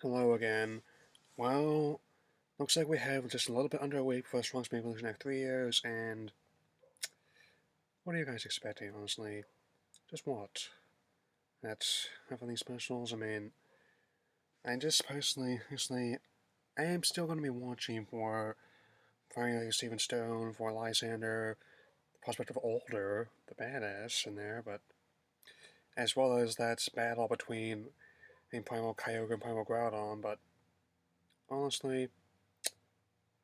Hello again. Well, looks like we have just a little bit under a week for Strong's Maple Leafs next 3 years, and what are you guys expecting, honestly? Just what? That's having these specials? I mean, I just personally, I am still going to be watching for finally Steven Stone, for Lysander, the prospect of Older, the badass in there, but as well as that battle between Primal Kyogre and Primal Groudon, but honestly,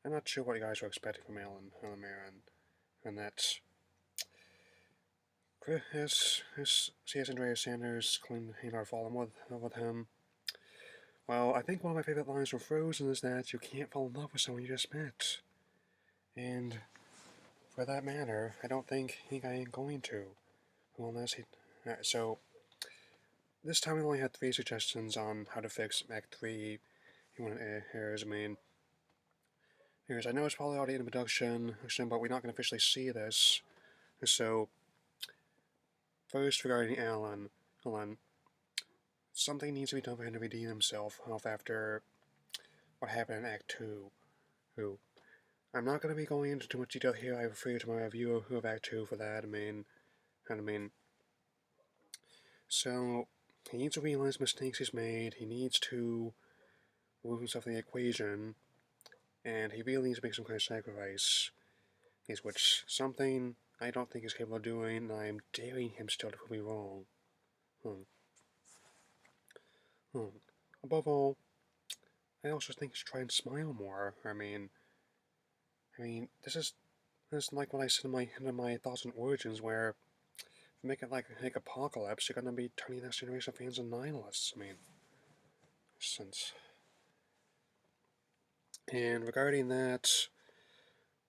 I'm not sure what you guys are expecting from Alan Marin, and that's His C.S. Andreas Sanders claimed he'd not fallen with him. Well, I think one of my favorite lines from Frozen is that you can't fall in love with someone you just met. And for that matter, I don't think I ain't going to. Unless he. So, this time we only had 3 suggestions on how to fix Act 3. He wanted here's, I mean, here's, I know it's probably already in production, but we're not going to officially see this. So, first regarding Alan, something needs to be done for him to redeem himself after what happened in Act 2. Who I'm not going to be going into too much detail here. I refer you to my review of Act 2 for that. I mean, so he needs to realize mistakes he's made. He needs to remove himself from the equation, and he really needs to make some kind of sacrifice. Is which something I don't think he's capable of doing, and I'm daring him still to prove me wrong. Hmm. Hmm. Above all, I also think he should try and smile more. This is like what I said in my thoughts on Origins, where if you make it like Apocalypse, you're gonna be turning Next Generation fans into nihilists. Since and regarding that,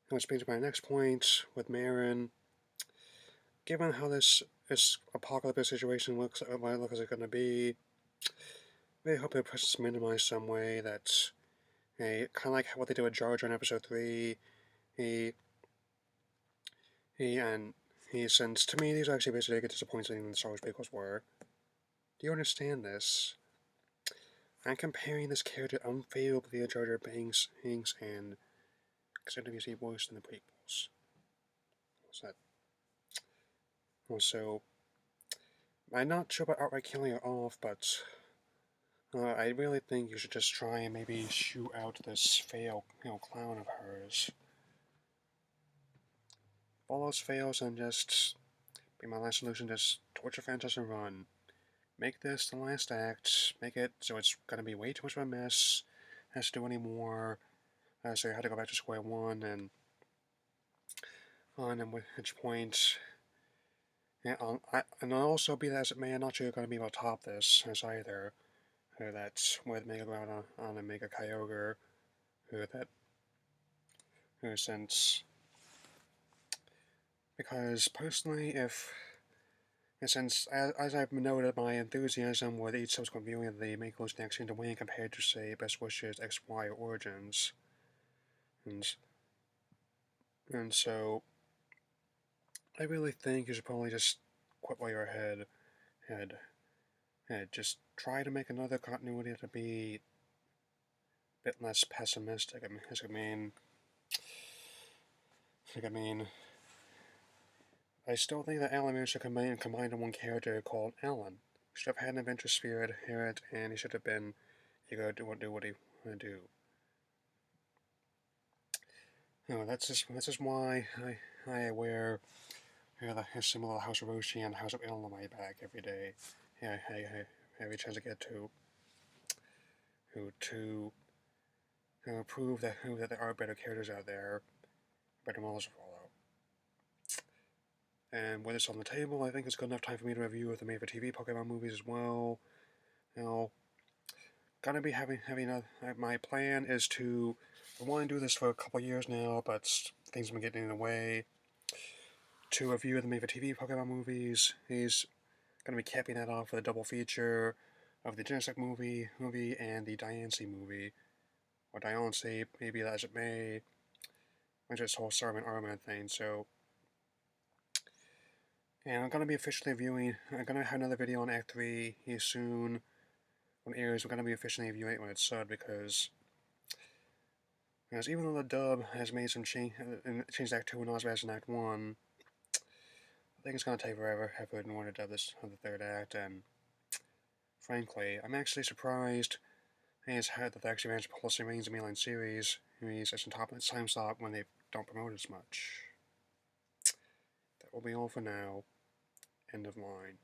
which brings me to my next point with Marin. Given how this apocalypse situation looks as it's gonna be, I really hope the presence minimized some way. That's kind of like what they did with Jar Jar in Episode 3. He he and he since to me these are actually basically disappointing than the Star Wars prequels were. Do you understand this? I'm comparing this character unfavorably to Jar Jar Binks, and considering he's worse than the prequels. What's that? Also, I'm not sure about outright killing her off, but I really think you should just try and maybe shoot out this clown of hers. If all else fails, then just be my last solution. Just torture Fantasy and run. Make this the last act. Make it so it's gonna be way too much of a mess. Has to do anymore. So you had to go back to square one and which point. Yeah, and also be that as it may, I'm not sure you're going to be able to top this as either. That's with Mega Groudon on a Mega Kyogre. That since because personally, if since as I've noted, my enthusiasm with each subsequent viewing of the Make Those Next into Win compared to say Best Wishes X Y Origins, and and so I really think you should probably just quit while you're ahead. And just try to make another continuity to be a bit less pessimistic. I mean, I still think that Alan Moore should combine in one character called Alan. He should have had an adventure spirit, and he should have been eager to do what he want to do. That's just why I wear the symbol of the House of Roshi and the House of Alan on my back every day. Yeah, every chance I get to prove that there are better characters out there, better models to follow. And with this on the table, I think it's good enough time for me to review the made-for-TV Pokemon movies as well. Now, gonna be having my plan is to. I want to do this for a couple years now, but things have been getting in the way. To review the made-for-TV Pokemon movies, he's gonna be capping that off with a double feature of the Genesect movie and the Diancie movie, or Diancie, maybe as it may. Which is this whole Starman Armament thing. So, and I'm gonna be officially reviewing. I'm gonna have another video on Act 3 here soon. when it airs, we're going to be officially reviewing it when it's subbed, because even though the dub has made some change Act 2 and not as bad as in Act 1, I think it's going to take forever in order to dub this of the third act, and frankly, I'm actually surprised that they actually managed to pull us remains of mainline series as on top of its time slot when they don't promote as much. That will be all for now. End of line.